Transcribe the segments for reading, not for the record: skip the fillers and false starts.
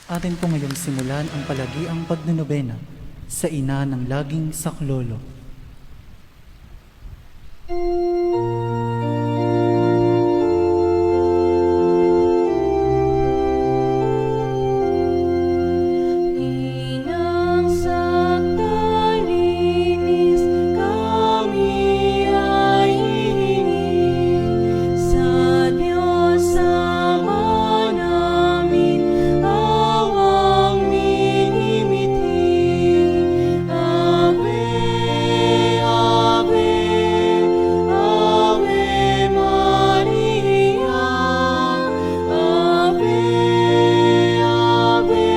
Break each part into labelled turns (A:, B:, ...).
A: Atin po ngayong simulan ang palagiang pagnonobena sa ina ng laging saklolo.
B: Inang sagdalinis, kami ay hihingi sa Diyos Ama namin, awang minimithi. Ave, Ave, Ave Maria. Ave, Ave,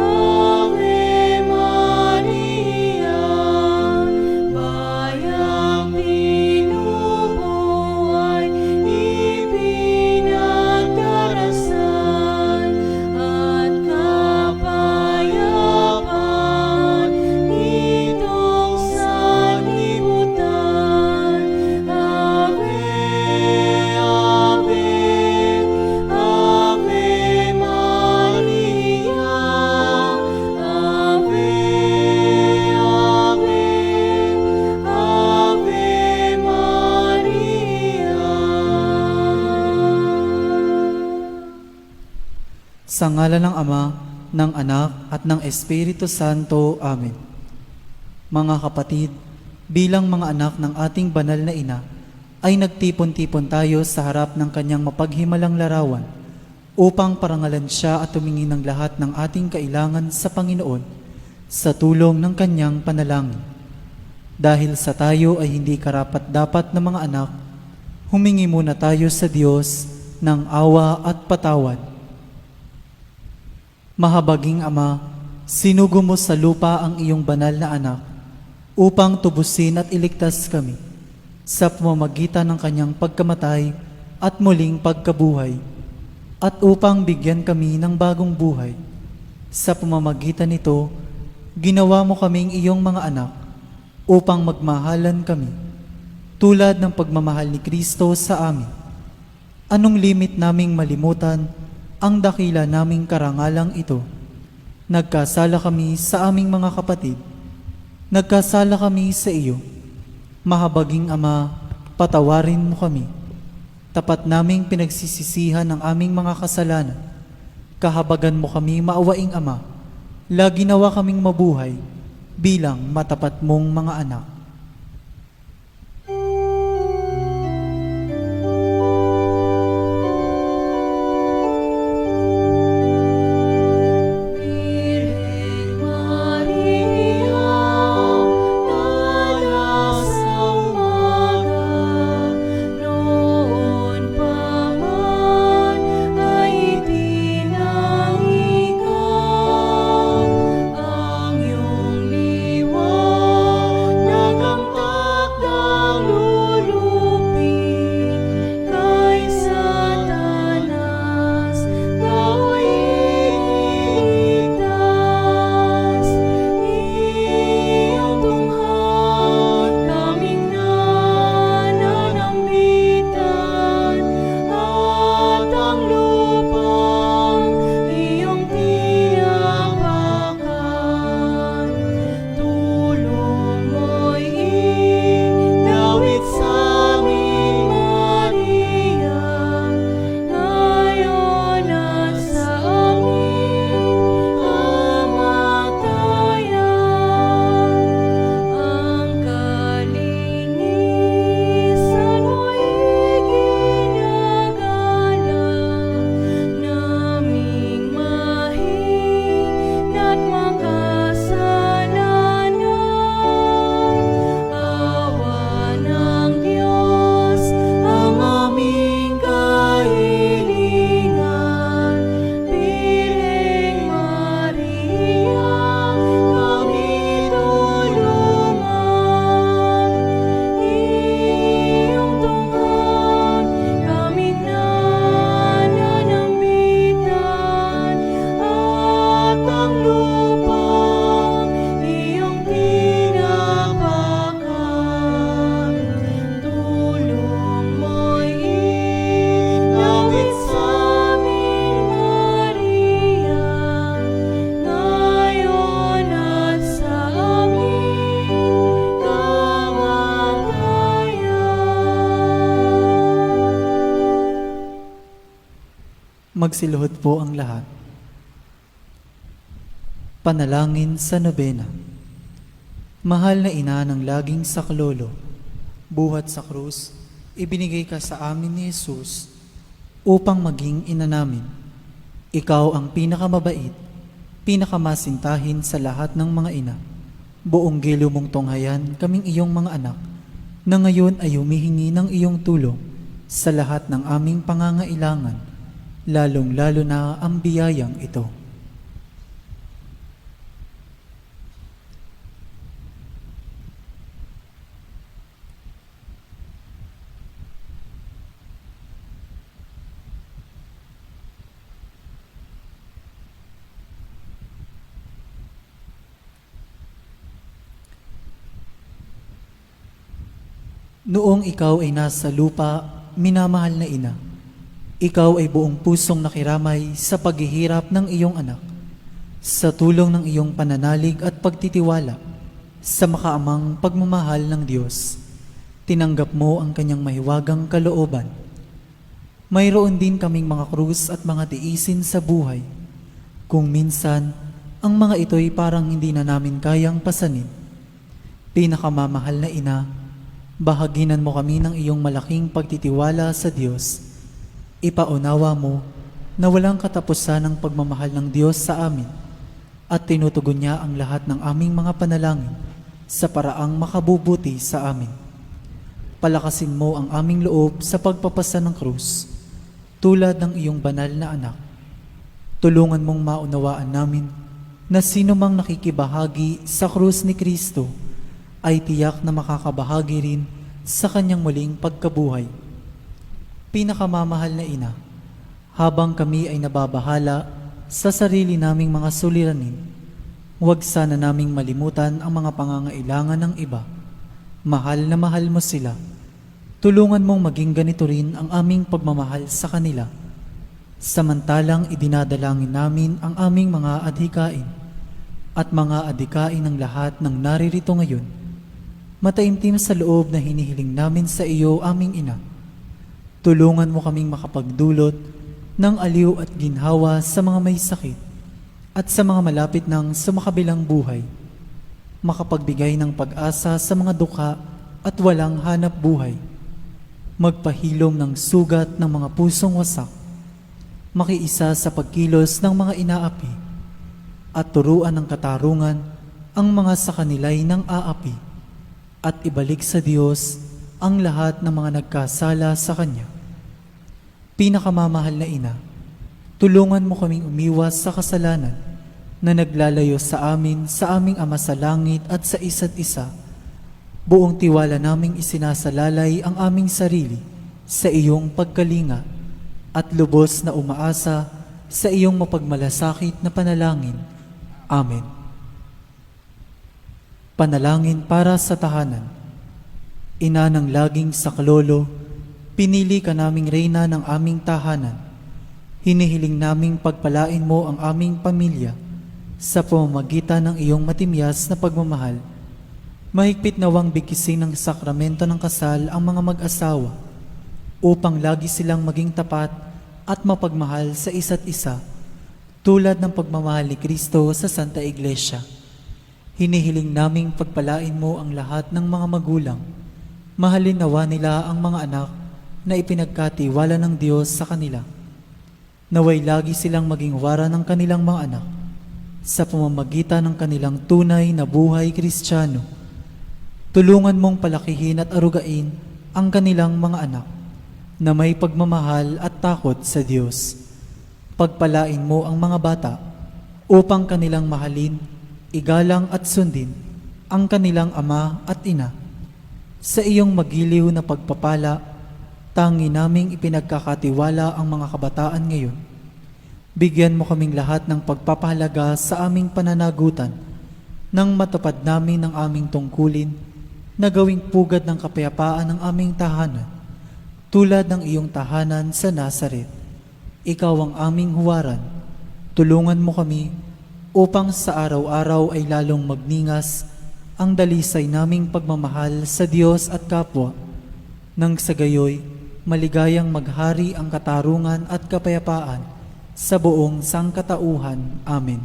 B: Ave Maria. Bayang binubuhay, ipinagdarasan, at kapayapaan nitong sanlibutan. Ave, Ave, Ave Maria. Ave, Ave, Ave Maria.
A: Sa ngalan ng Ama, ng Anak, at ng Espiritu Santo. Amen. Mga kapatid, bilang mga anak ng ating banal na ina, ay nagtipon-tipon tayo sa harap ng kanyang mapaghimalang larawan upang parangalan siya at tumingin ng lahat ng ating kailangan sa Panginoon sa tulong ng kanyang panalangin. Dahil sa tayo ay hindi karapat-dapat na mga anak, humingi muna tayo sa Diyos ng awa at patawad. Mahabaging Ama, sinugo mo sa lupa ang iyong banal na anak upang tubusin at iligtas kami sa pamamagitan ng kanyang pagkamatay at muling pagkabuhay, at upang bigyan kami ng bagong buhay. Sa pamamagitan nito, ginawa mo kaming iyong mga anak upang magmahalan kami tulad ng pagmamahal ni Kristo sa amin. Anong limit naming malimutan ang dakila naming karangalang ito? Nagkasala kami sa aming mga kapatid. Nagkasala kami sa iyo. Mahabaging Ama, patawarin mo kami. Tapat naming pinagsisisihan ang aming mga kasalanan. Kahabagan mo kami, maawaing Ama. Lagi nawa kaming mabuhay bilang matapat mong mga anak.
B: Birhen Maria, tala sa umaga, noon pa man ay itinangi ka. Ang iyong liwanag
A: Magsiluhod po ang lahat. Panalangin sa nobena. Mahal na ina ng laging saklolo, buhat sa krus, ibinigay ka sa amin ni Jesus upang maging ina namin. Ikaw ang pinakamabait, pinakamasintahin sa lahat ng mga ina. Buong gilo mong tunghayan kaming iyong mga anak, na ngayon ay humihingi ng iyong tulong sa lahat ng aming pangangailangan, lalong-lalo na ang biyayang ito. Noong ikaw ay nasa lupa, minamahal na ina, ikaw ay buong pusong nakiramay sa paghihirap ng iyong anak, sa tulong ng iyong pananalig at pagtitiwala sa makaamang pagmamahal ng Diyos. Tinanggap mo ang kanyang mahiwagang kalooban. Mayroon din kaming mga krus at mga tiisin sa buhay. Kung minsan, ang mga ito'y parang hindi na namin kayang pasanin. Pinakamamahal na ina, bahaginan mo kami ng iyong malaking pagtitiwala sa Diyos. Ipaunawa mo na walang katapusan ang pagmamahal ng Diyos sa amin at tinutugon niya ang lahat ng aming mga panalangin sa paraang makabubuti sa amin. Palakasin mo ang aming loob sa pagpapasa ng krus, tulad ng iyong banal na anak. Tulungan mong maunawaan namin na sino mang nakikibahagi sa krus ni Kristo ay tiyak na makakabahagi rin sa kanyang muling pagkabuhay. Pinakamamahal na ina, habang kami ay nababahala sa sarili naming mga suliranin, huwag sana naming malimutan ang mga pangangailangan ng iba. Mahal na mahal mo sila. Tulungan mong maging ganito rin ang aming pagmamahal sa kanila. Samantalang idinadalangin namin ang aming mga adhikain at mga adhikain ng lahat ng naririto ngayon. Mataimtim sa loob na hinihiling namin sa iyo, aming ina. Tulungan mo kaming makapagdulot ng aliw at ginhawa sa mga may sakit at sa mga malapit ng sumakabilang buhay. Makapagbigay ng pag-asa sa mga dukha at walang hanap buhay. Magpahilom ng sugat ng mga pusong wasak. Makiisa sa pagkilos ng mga inaapi at turuan ng katarungan ang mga sa kanila'y ng aapi. At ibalik sa Diyos ang lahat ng mga nagkasala sa Kanya. Pinakamamahal na ina, tulungan mo kaming umiwas sa kasalanan na naglalayo sa amin, sa aming Ama sa langit at sa isa't isa. Buong tiwala naming isinasalalay ang aming sarili sa iyong pagkalinga at lubos na umaasa sa iyong mapagmalasakit na panalangin. Amen. Panalangin para sa tahanan. Ina ng laging saklolo, pinili ka naming reyna ng aming tahanan. Hinihiling naming pagpalain mo ang aming pamilya sa pamamagitan ng iyong matimyas na pagmamahal. Mahigpit nawang bigkisin ng sakramento ng kasal ang mga mag-asawa upang lagi silang maging tapat at mapagmahal sa isa't isa, tulad ng pagmamahal ni Kristo sa Santa Iglesia. Hinihiling naming pagpalain mo ang lahat ng mga magulang. Mahalin nawa nila ang mga anak na ipinagkatiwala ng Diyos sa kanila. Naway lagi silang maging wara ng kanilang mga anak sa pamamagitan ng kanilang tunay na buhay Kristiyano. Tulungan mong palakihin at arugain ang kanilang mga anak na may pagmamahal at takot sa Diyos. Pagpalain mo ang mga bata upang kanilang mahalin, igalang at sundin ang kanilang ama at ina. Sa iyong magiliw na pagpapala, tangi naming ipinagkakatiwala ang mga kabataan ngayon. Bigyan mo kaming lahat ng pagpapahalaga sa aming pananagutan nang matupad namin ang aming tungkulin na gawing pugad ng kapayapaan ng aming tahanan, tulad ng iyong tahanan sa Nazaret. Ikaw ang aming huwaran. Tulungan mo kami upang sa araw-araw ay lalong magningas ang dalisay naming pagmamahal sa Diyos at kapwa, nang sa gayoy maligayang maghari ang katarungan at kapayapaan sa buong sangkatauhan. Amen.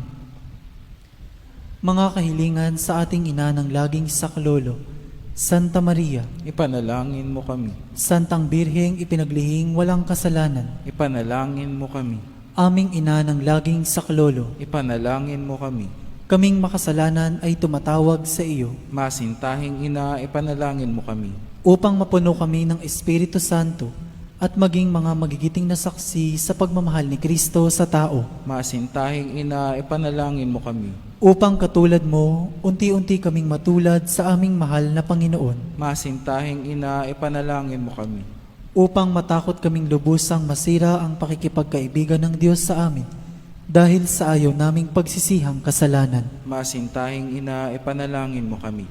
A: Mga kahilingan sa ating ina ng laging saklolo, Santa Maria,
C: Ipanalangin mo kami.
A: Santang Birheng ipinaglihing walang kasalanan,
C: Ipanalangin mo kami.
A: aming ina ng laging saklolo,
C: Ipanalangin mo kami.
A: kaming makasalanan ay tumatawag sa iyo
C: Masintahing ina, ipanalangin mo kami.
A: upang mapuno kami ng Espiritu Santo at maging mga magigiting na saksi sa pagmamahal ni Kristo sa tao.
C: Masintahing ina, ipanalangin mo kami.
A: Upang katulad mo, unti-unti kaming matulad sa aming mahal na Panginoon.
C: Masintahing ina, ipanalangin mo kami.
A: Upang matakot kaming lubusang masira ang pakikipagkaibigan ng Diyos sa amin dahil sa ayaw naming pagsisihang kasalanan.
C: Masintahing ina, ipanalangin mo kami.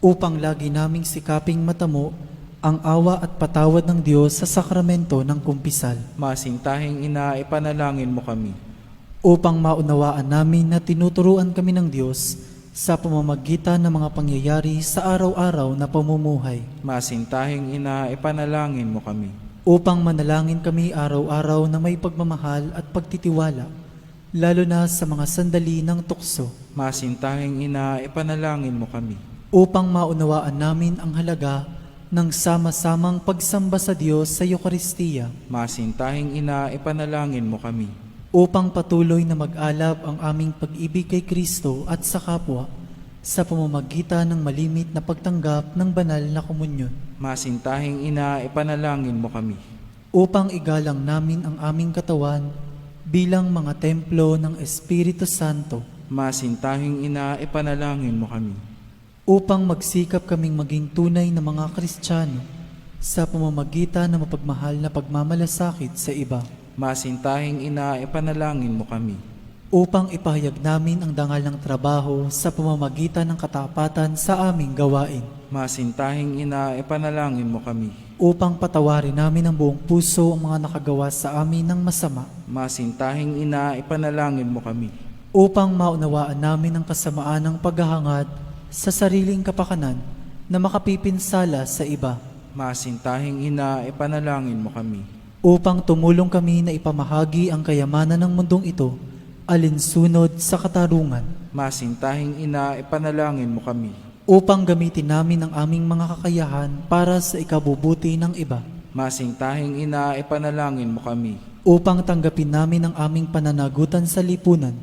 A: Upang lagi naming sikaping matamo ang awa at patawad ng Diyos sa sakramento ng kumpisal.
C: Masintahing ina, ipanalangin mo kami.
A: Upang maunawaan namin na tinuturuan kami ng Diyos sa pamamagitan ng mga pangyayari sa araw-araw na pamumuhay.
C: Masintahing ina, ipanalangin mo kami.
A: Upang manalangin kami araw-araw na may pagmamahal at pagtitiwala, lalo na sa mga sandali ng tukso.
C: Masintahing ina, ipanalangin mo kami.
A: Upang maunawaan namin ang halaga ng sama-samang pagsamba sa Diyos sa Eucharistia.
C: Masintahing ina, ipanalangin mo kami.
A: Upang patuloy na mag-alab ang aming pag-ibig kay Kristo at sa kapwa sa pamamagitan ng malimit na pagtanggap ng banal na komunyon.
C: Masintahing ina, ipanalangin mo kami.
A: Upang igalang namin ang aming katawan bilang mga templo ng Espiritu Santo.
C: Masintahing ina, ipanalangin mo kami.
A: Upang magsikap kaming maging tunay na mga Kristiyano sa pamamagitan ng mapagmahal na pagmamalasakit sa iba.
C: Masintahing ina, ipanalangin mo kami.
A: Upang ipahayag namin ang dangal ng trabaho sa pamamagitan ng katapatan sa aming gawain.
C: Masintahing ina, ipanalangin mo kami.
A: Upang patawarin namin ng buong puso ang mga nakagawa sa amin ng masama.
C: Masintahing ina, ipanalangin mo kami.
A: Upang maunawaan namin ang kasamaan ng paghahangad sa sariling kapakanan na makapipinsala sa iba.
C: Masintahing ina, ipanalangin mo kami.
A: Upang tumulong kami na ipamahagi ang kayamanan ng mundong ito alinsunod sa katarungan.
C: Masintahing ina, ipanalangin mo kami.
A: Upang gamitin namin ang aming mga kakayahan para sa ikabubuti ng iba.
C: Masintahing ina, ipanalangin mo kami.
A: Upang tanggapin namin ang aming pananagutan sa lipunan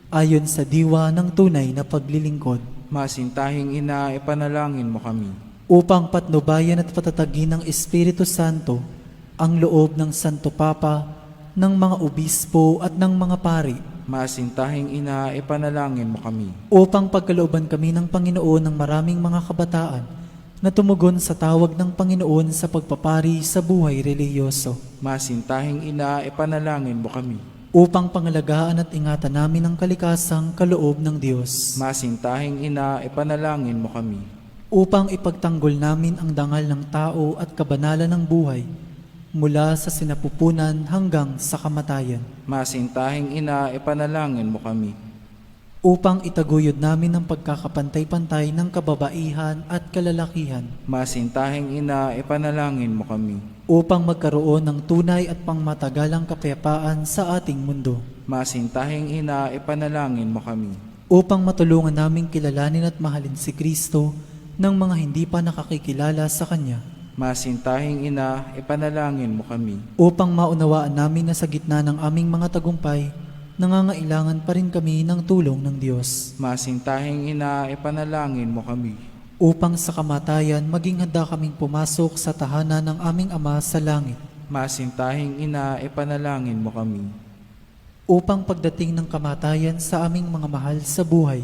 A: ayon sa diwa ng tunay na paglilingkod.
C: Masintahing ina, ipanalangin mo kami.
A: Upang patnubayan at patatagin ng Espiritu Santo ang loob ng Santo Papa, ng mga obispo at ng mga pari.
C: Masintahing ina, ipanalangin mo kami.
A: Upang pagkalooban kami ng Panginoon ng maraming mga kabataan na tumugon sa tawag ng Panginoon sa pagpapari sa buhay relihiyoso.
C: Masintahing ina, ipanalangin mo kami.
A: Upang pangalagaan at ingatan namin ang kalikasang kaloob ng Diyos.
C: Masintahing ina, ipanalangin mo kami.
A: Upang ipagtanggol namin ang dangal ng tao at kabanalan ng buhay mula sa sinapupunan hanggang sa kamatayan.
C: Masintahing ina, ipanalangin mo kami.
A: Upang itaguyod namin ang pagkakapantay-pantay ng kababaihan at kalalakihan.
C: Masintahing ina, ipanalangin mo kami.
A: Upang magkaroon ng tunay at pangmatagalang kapayapaan sa ating mundo.
C: Masintahing ina, ipanalangin mo kami.
A: Upang matulungan naming kilalanin at mahalin si Kristo ng mga hindi pa nakakikilala sa Kanya.
C: Masintahing ina, ipanalangin mo kami.
A: Upang maunawaan namin na sa gitna ng aming mga tagumpay, nangangailangan pa rin kami ng tulong ng Diyos.
C: Masintahing ina, ipanalangin mo kami.
A: Upang sa kamatayan, maging handa kaming pumasok sa tahanan ng aming Ama sa langit.
C: Masintahing ina, ipanalangin mo kami.
A: Upang pagdating ng kamatayan sa aming mga mahal sa buhay,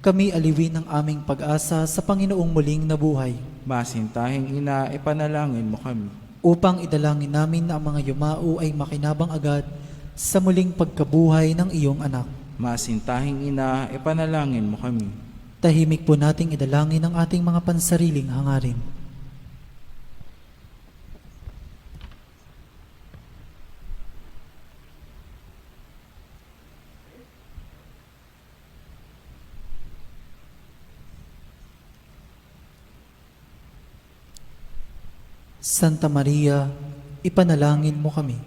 A: kami aliwin ng aming pag-asa sa Panginoong muling nabuhay.
C: Masintahing ina, ipanalangin mo kami.
A: Upang idalangin namin na ang mga yumao ay makinabang agad sa muling pagkabuhay ng iyong anak.
C: Masintahing ina, ipanalangin mo kami.
A: Tahimik po nating idalangin ang ating mga pansariling hangarin. Santa Maria, ipanalangin mo kami.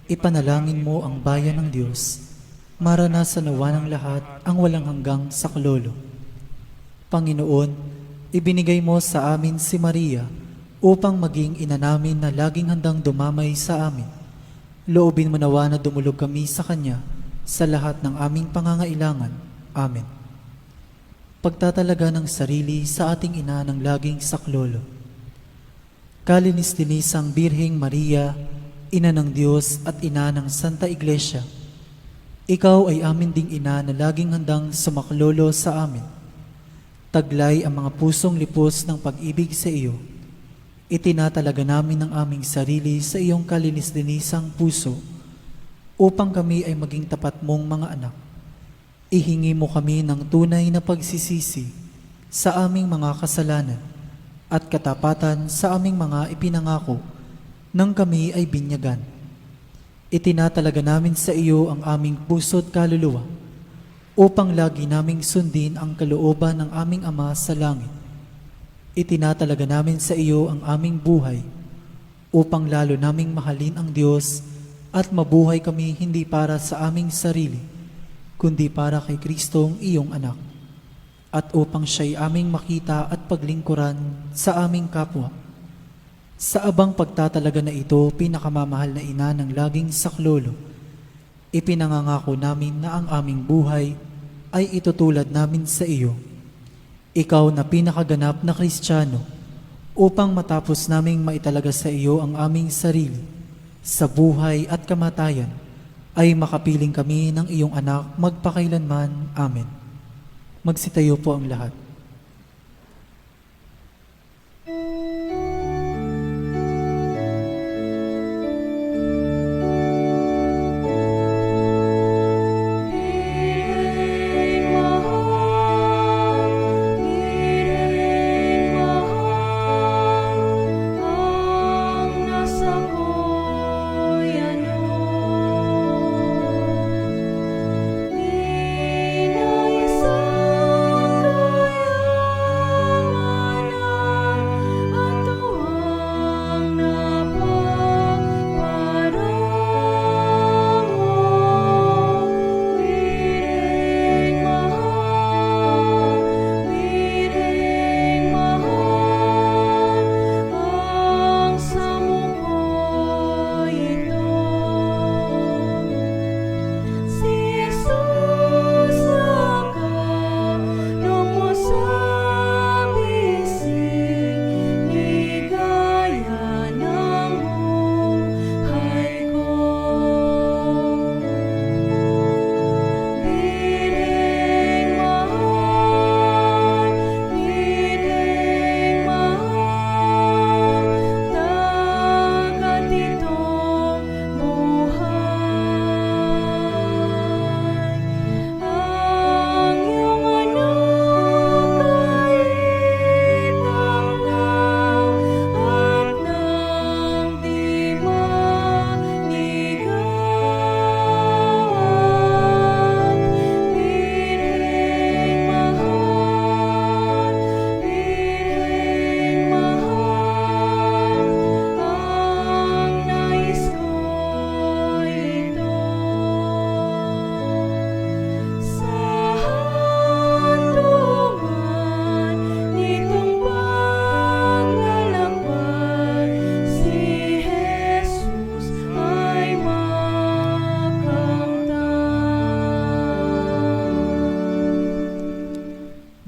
A: Ipanalangin mo ang bayan ng Diyos. Maranasan nawa ng lahat ang walang hanggang saklolo. Panginoon, ibinigay mo sa amin si Maria upang maging ina namin na laging handang dumamay sa amin. Loobin mo nawa na dumulog kami sa Kanya sa lahat ng aming pangangailangan. Amen. Pagtatalaga ng sarili sa ating ina ng laging saklolo. Kalinis-linisang Birheng Maria, Ina ng Diyos at Ina ng Santa Iglesia, Ikaw ay amin ding ina na laging handang sumaklolo sa amin. Taglay ang mga pusong lipos ng pag-ibig sa iyo. Itinatalaga namin ang aming sarili sa iyong kalinis-linisang puso upang kami ay maging tapat mong mga anak. Ihingi mo kami ng tunay na pagsisisi sa aming mga kasalanan at katapatan sa aming mga ipinangako nang kami ay binyagan. Itinatalaga namin sa iyo ang aming puso't kaluluwa upang lagi naming sundin ang kalooban ng aming Ama sa langit. Itinatalaga namin sa iyo ang aming buhay upang lalo naming mahalin ang Diyos at mabuhay kami hindi para sa aming sarili, kundi para kay Kristong iyong anak, at upang siya'y aming makita at paglingkuran sa aming kapwa. Sa abang pagtatalaga na ito, pinakamamahal na ina ng laging saklolo, ipinangangako namin na ang aming buhay ay itutulad namin sa iyo. Ikaw na pinakaganap na Kristiyano, upang matapos naming maitalaga sa iyo ang aming sarili, sa buhay at kamatayan, ay makapiling kami ng iyong anak magpakailanman. Amen. Magsitayo po ang lahat.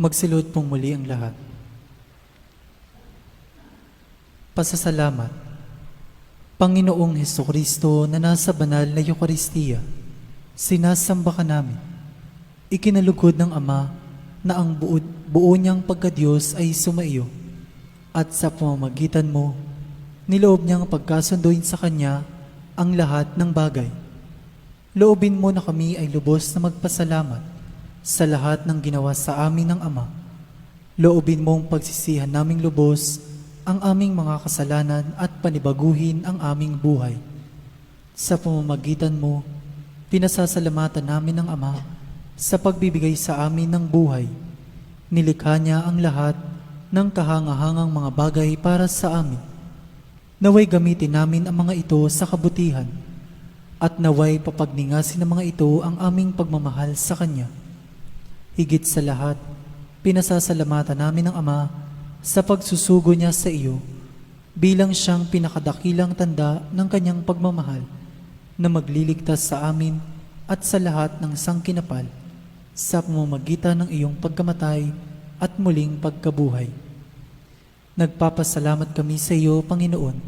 A: Magsilod pong muli ang lahat. Pasasalamat. Panginoong Hesukristo na nasa banal na Eucharistia, sinasamba ka namin. Ikinalugod ng Ama na ang buo niyang pagkadiyos ay sumaiyo, at sa pamamagitan mo, niloob niyang pagkasunduin sa Kanya ang lahat ng bagay. Loobin mo na kami ay lubos na magpasalamat sa lahat ng ginawa sa amin ng Ama. Loobin mong pagsisihan naming lubos ang aming mga kasalanan at panibaguhin ang aming buhay. Sa pamamagitan mo, pinasasalamatan namin ng Ama sa pagbibigay sa amin ng buhay. Nilikha niya ang lahat ng kahangahangang mga bagay para sa amin. Naway gamitin namin ang mga ito sa kabutihan at naway papagningasin ng mga ito ang aming pagmamahal sa Kanya. Higit sa lahat, pinasasalamatan namin ang Ama sa pagsusugo niya sa iyo bilang siyang pinakadakilang tanda ng Kanyang pagmamahal na magliligtas sa amin at sa lahat ng sangkinapal sa pamamagitan ng iyong pagkamatay at muling pagkabuhay. Nagpapasalamat kami sa iyo, Panginoon,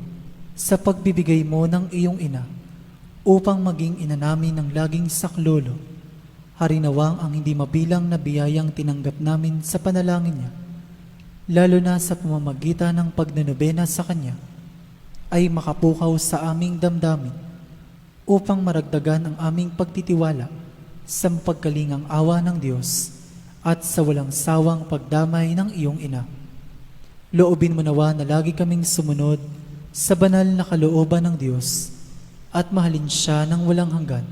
A: sa pagbibigay mo ng iyong ina upang maging ina namin ng laging saklolo. Harinawang ang hindi mabilang na biyayang tinanggap namin sa panalangin niya, lalo na sa pamamagitan ng pagnanobena sa Kanya, ay makapukaw sa aming damdamin upang maragdagan ang aming pagtitiwala sa pagkalingang awa ng Diyos at sa walang sawang pagdamay ng iyong ina. Loobin mo nawa na lagi kaming sumunod sa banal na kalooban ng Diyos at mahalin siya ng walang hanggan.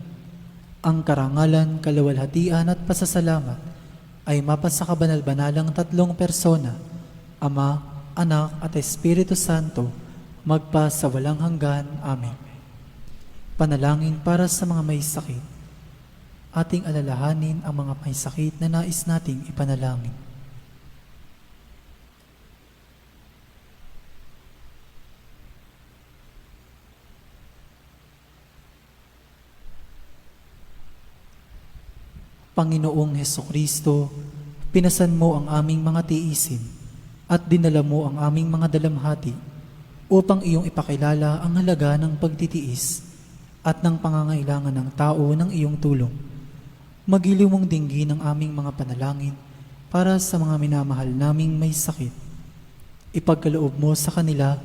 A: Ang karangalan, kaluwalhatian at pasasalamat ay mapasa kabanal-banalang tatlong persona, Ama, Anak at Espiritu Santo, magpa sa walang hanggan. Amen. Panalangin para sa mga may sakit. Ating alalahanin ang mga may sakit na nais nating ipanalangin. Panginoong Hesukristo, pinasan mo ang aming mga tiisin at dinala mo ang aming mga dalamhati upang iyong ipakilala ang halaga ng pagtitiis at ng pangangailangan ng tao ng iyong tulong. Magiliw mong dinggin ang aming mga panalangin para sa mga minamahal naming may sakit. Ipagkaloob mo sa kanila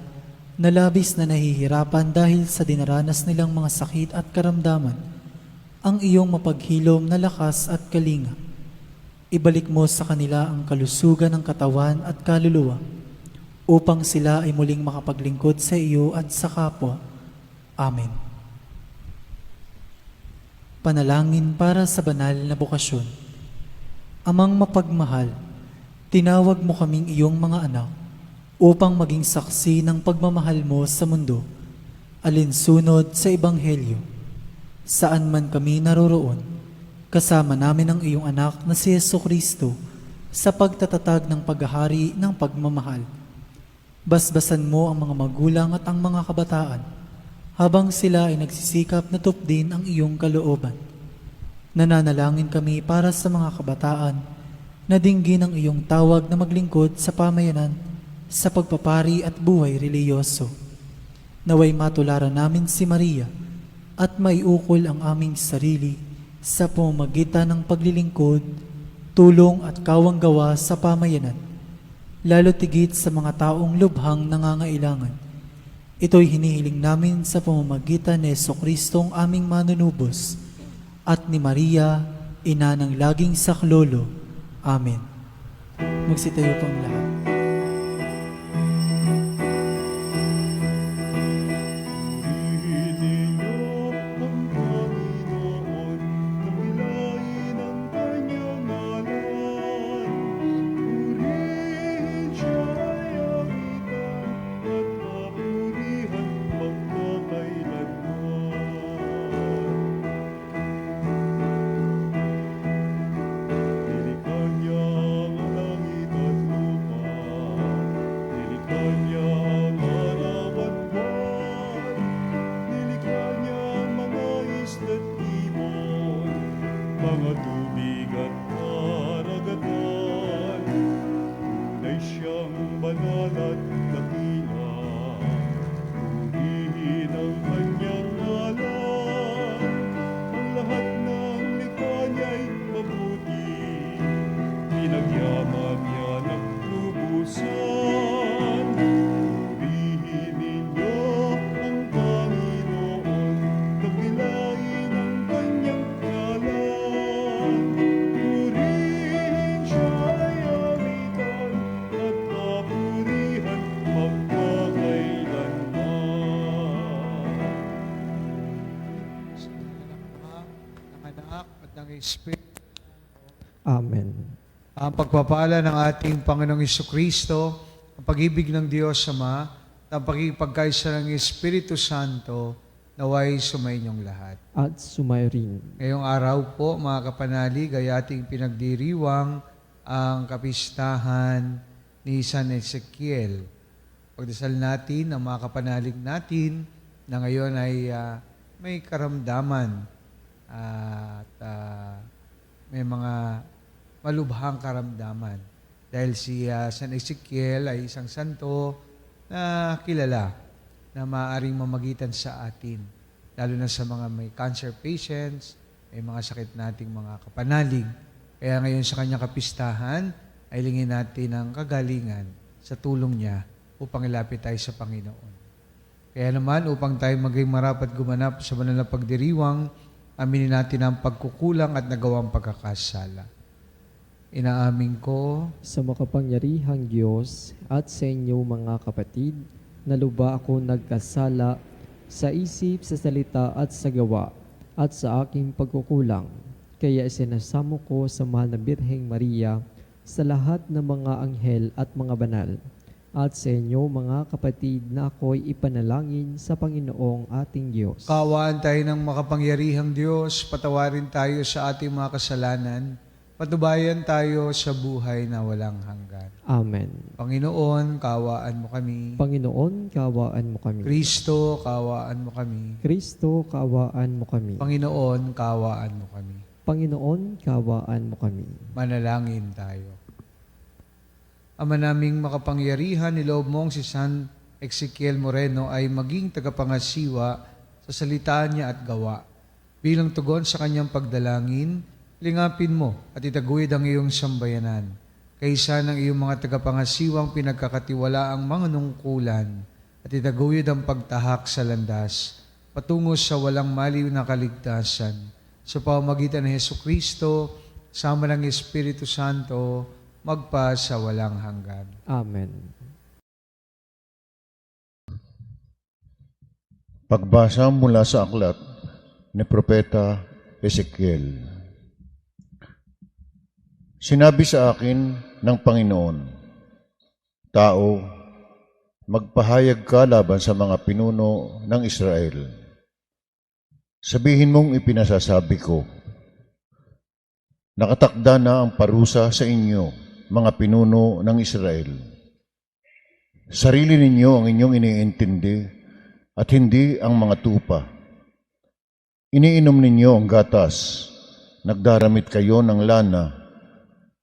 A: na labis na nahihirapan dahil sa dinaranas nilang mga sakit at karamdaman ang iyong mapaghilom na lakas at kalinga. Ibalik mo sa kanila ang kalusugan ng katawan at kaluluwa upang sila ay muling makapaglingkod sa iyo at sa kapwa. Amen. Panalangin para sa banal na bokasyon. Amang mapagmahal, tinawag mo kaming iyong mga anak upang maging saksi ng pagmamahal mo sa mundo, alinsunod sa Ebanghelyo. Saan man kami naroroon, kasama namin ang iyong anak na si Jesucristo sa pagtatatag ng paghahari ng pagmamahal. Basbasan mo ang mga magulang at ang mga kabataan habang sila ay nagsisikap na tupdin ang iyong kalooban. Nananalangin kami para sa mga kabataan na dinggin ang iyong tawag na maglingkod sa pamayanan sa pagpapari at buhay reliyoso. Naway matularan namin si Maria at maiukol ang aming sarili sa pamamagitan ng paglilingkod, tulong at kawanggawa sa pamayanan, lalo tigit sa mga taong lubhang nangangailangan. Ito'y hinihiling namin sa pamamagitan ni Jesucristong aming manunubos at ni Maria, ina ng laging saklolo. Amen. Magsitayo pang lahat.
D: Mga tubig at karagatan, tunay siyang banal at dakila. Purihin ang kanyang ngalan, ang lahat ng likha niya'y mabuti. Pinagyaman niya ng lubusan. Purihin ninyo ang Panginoon, dakilain ang kanyang ngalan. Purihin siya'y awitan at papurihan magpakailanman.
E: Sa ngalan ng Ama, ng Anak at ng Espiritu.
F: Amen.
E: Ang pagpapala ng ating Panginoong Jesucristo, ang pag-ibig ng Diyos Ama, at ang pagkikaisa ng Espiritu Santo, naway sumainyong lahat.
F: At sumayo rin.
E: Ngayong araw po, mga kapanalig, ay ating pinagdiriwang ang kapistahan ni San Ezekiel. Pagdasal natin ang mga kapanalig natin na ngayon ay may karamdaman at may mga malubhang karamdaman. Dahil si San Ezekiel ay isang santo na kilala na maaaring mamagitan sa atin, lalo na sa mga may cancer patients, may mga sakit nating mga kapanalig. Kaya ngayon sa kanyang kapistahan, ay lingin natin ang kagalingan sa tulong niya upang ilapit tayo sa Panginoon. Kaya naman, upang tayo maging marapat gumanap sa banal na pagdiriwang, aminin natin ang pagkukulang at nagawang pagkakasala. Inaamin ko
F: Sa makapangyarihang Diyos at sa inyo mga kapatid, na luba ako nagkasala sa isip, sa salita at sa gawa at sa aking pagkukulang. Kaya sinasamo ko sa mahal na Birheng Maria, sa lahat ng mga anghel at mga banal, at sa inyo mga kapatid na ako'y ipanalangin sa Panginoong ating Diyos.
E: Kaawaan tayo ng makapangyarihang Diyos, patawarin tayo sa ating mga kasalanan, patubayan tayo sa buhay na walang hanggan.
F: Amen.
E: Panginoon, kaawaan mo kami.
F: Panginoon, kaawaan mo kami.
E: Kristo, kaawaan mo kami.
F: Kristo, kaawaan mo kami.
E: Panginoon, kaawaan mo kami.
F: Panginoon, kaawaan mo kami.
E: Manalangin tayo. Ama naming makapangyarihan, niloob mong si San Ezekiel Moreno ay maging tagapangasiwa sa salita niya at gawa. Bilang tugon sa kanyang pagdalangin, lingapin mo at itaguyod ang iyong sambayanan. Kaysa ng iyong mga tagapangasiwang pinagkakatiwala ang mga nungkulan at itaguyod ang pagtahak sa landas patungo sa walang maliw na kaligtasan. Sa pamamagitan ng Hesukristo, sama ng Espiritu Santo, magpa sa walang hanggan.
F: Amen.
G: Pagbasa mula sa aklat ni Propeta Ezekiel. Sinabi sa akin ng Panginoon, Tao, magpahayag ka laban sa mga pinuno ng Israel. Sabihin mong ipinasasabi ko, nakatakda na ang parusa sa inyo, mga pinuno ng Israel. Sarili ninyo ang inyong iniintindi at hindi ang mga tupa. Iniinom ninyo ang gatas, nagdaramit kayo ng lana,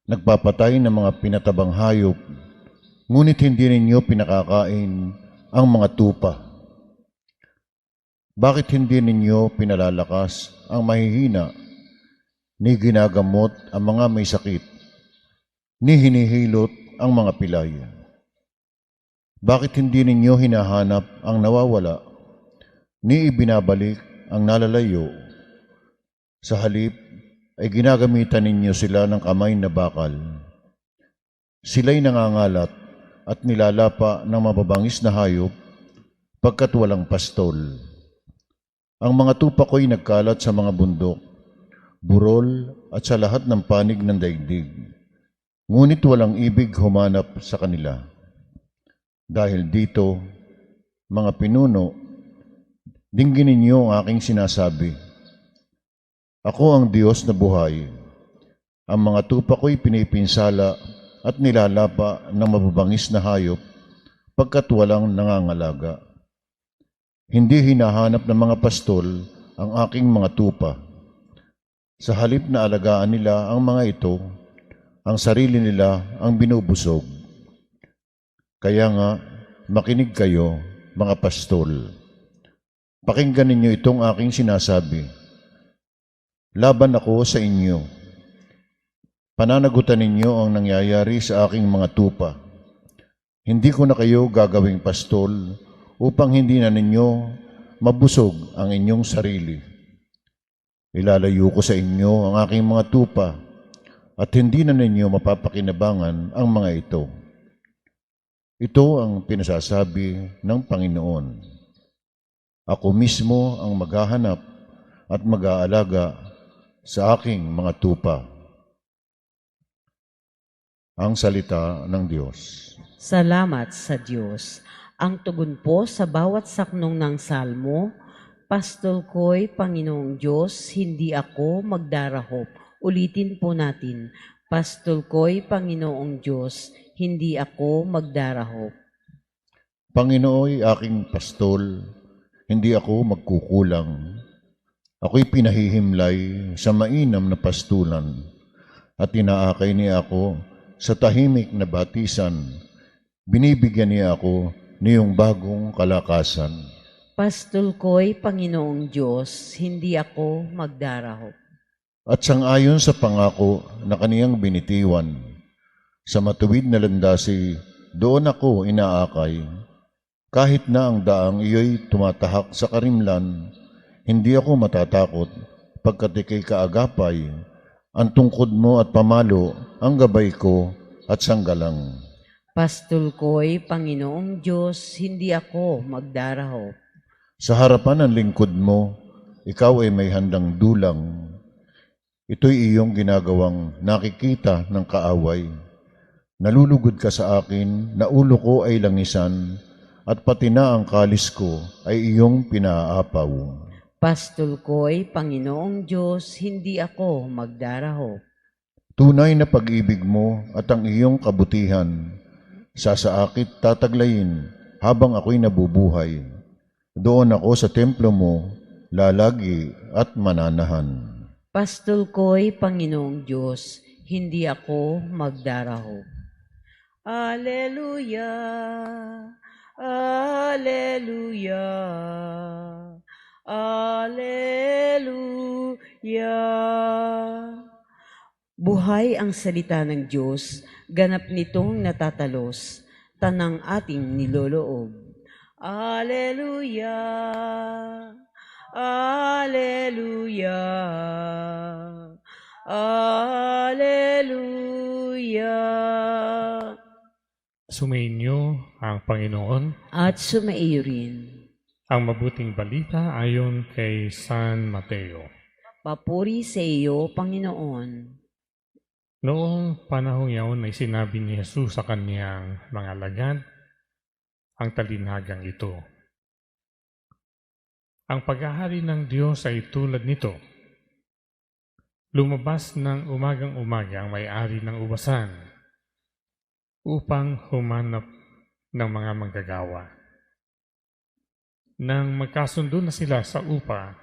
G: nagpapatay ng mga pinatabang hayop, ngunit hindi ninyo pinakakain ang mga tupa. Bakit hindi ninyo pinalalakas ang mahihina, ni ginagamot ang mga may sakit, ni hinihilot ang mga pilay? Bakit hindi ninyo hinahanap ang nawawala, ni ibinabalik ang nalalayo? Sa halip, ay ginagamitan ninyo sila ng kamay na bakal. Sila'y nangangalat at nilalapa ng mababangis na hayop pagkat walang pastol. Ang mga tupa ko'y nagkalat sa mga bundok, burol at sa lahat ng panig ng daigdig. Ngunit walang ibig humanap sa kanila. Dahil dito, mga pinuno, dinggin ninyo ang aking sinasabi. Ako ang Diyos na buhay. Ang mga tupa ko'y pinipinsala at nilalapa ng mababangis na hayop pagkat walang nangangalaga. Hindi hinahanap ng mga pastol ang aking mga tupa. Sa halip na alagaan nila ang mga ito, ang sarili nila ang binubusog. Kaya nga, makinig kayo, mga pastol. Pakinggan ninyo itong aking sinasabi. Laban ako sa inyo. Pananagutan ninyo ang nangyayari sa aking mga tupa. Hindi ko na kayo gagawing pastol upang hindi na ninyo mabusog ang inyong sarili. Ilalayo ko sa inyo ang aking mga tupa at hindi na ninyo mapapakinabangan ang mga ito. Ito ang pinasasabi ng Panginoon. Ako mismo ang maghahanap at mag-aalaga sa aking mga tupa. Ang salita ng Diyos.
H: Salamat sa Diyos. Ang tugon po sa bawat saknong ng salmo,
B: Pastol ko'y Panginoong Diyos, hindi ako magdarahop. Ulitin po natin. Pastol ko'y Panginoong Diyos, hindi ako magdarahop.
G: Panginooy aking pastol, hindi ako magkukulang. Ako'y pinahihimlay sa mainam na pastulan at inaakay niya ako sa tahimik na batisan. Binibigyan niya ako niyong bagong kalakasan.
B: Pastol ko'y Panginoong Diyos, hindi ako magdarahop.
G: At sangayon sa pangako na kaniyang binitiwan, sa matuwid na landasi, doon ako inaakay. Kahit na ang daang iyo'y tumatahak sa karimlan, hindi ako matatakot pagkat ika'y kaagapay. Ang tungkod mo at pamalo, ang gabay ko at sanggalang.
B: Pastol ko'y Panginoong Diyos, hindi ako magdarahop.
G: Sa harapan ng lingkod mo, ikaw ay may handang dulang. Ito'y iyong ginagawang nakikita ng kaaway. Nalulugod ka sa akin, na ulo ko ay langisan, at pati na ang kalis ko ay iyong pinaapaw.
B: Pastol ko'y Panginoong Diyos, hindi ako magdarahop.
G: Tunay na pag-ibig mo at ang iyong kabutihan, sasaakit tataglayin habang ako'y nabubuhay. Doon ako sa templo mo, lalagi at mananahan.
B: Pastol ko'y Panginoong Diyos, hindi ako magdarahop. Alleluia, Alleluia, Alleluia. Buhay ang salita ng Diyos, ganap nitong natatalos, tanang ating niloloob. Alleluia, Alleluia, Alleluia.
H: Sumainyo ang Panginoon.
B: At sumaiyo rin.
H: Ang mabuting balita ayon kay San Mateo.
B: Papuri sa iyo, Panginoon.
H: Noong panahong iyon ay sinabi ni Jesus sa kaniyang mga alagad ang talinhagang ito. Ang paghahari ng Diyos ay tulad nito. Lumabas ng umagang-umaga ang may-ari ng ubasan upang humanap ng mga manggagawa. Nang magkasundo na sila sa upa,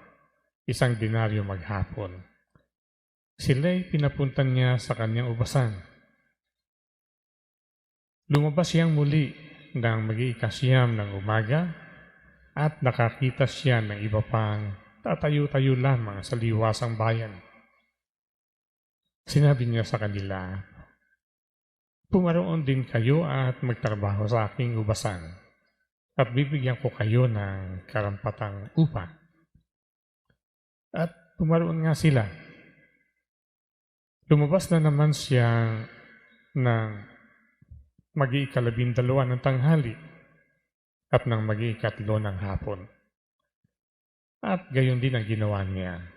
H: 1 denaryo maghapon, sila'y pinapuntan niya sa kanyang ubasan. Lumabas siyang muli ng mag-iikasyam ng umaga at nakakita siya ng iba pang tatayo-tayo lamang sa liwasang bayan. Sinabi niya sa kanila, "Pumaroon din kayo at magtrabaho sa aking ubasan at bibigyan ko kayo ng karampatang upa." At pumaroon nga sila. Lumabas na naman siya ng mag-iikalabing dalawa ng tanghali at ng mag-iikatlo ng hapon. At gayon din ang ginawa niya.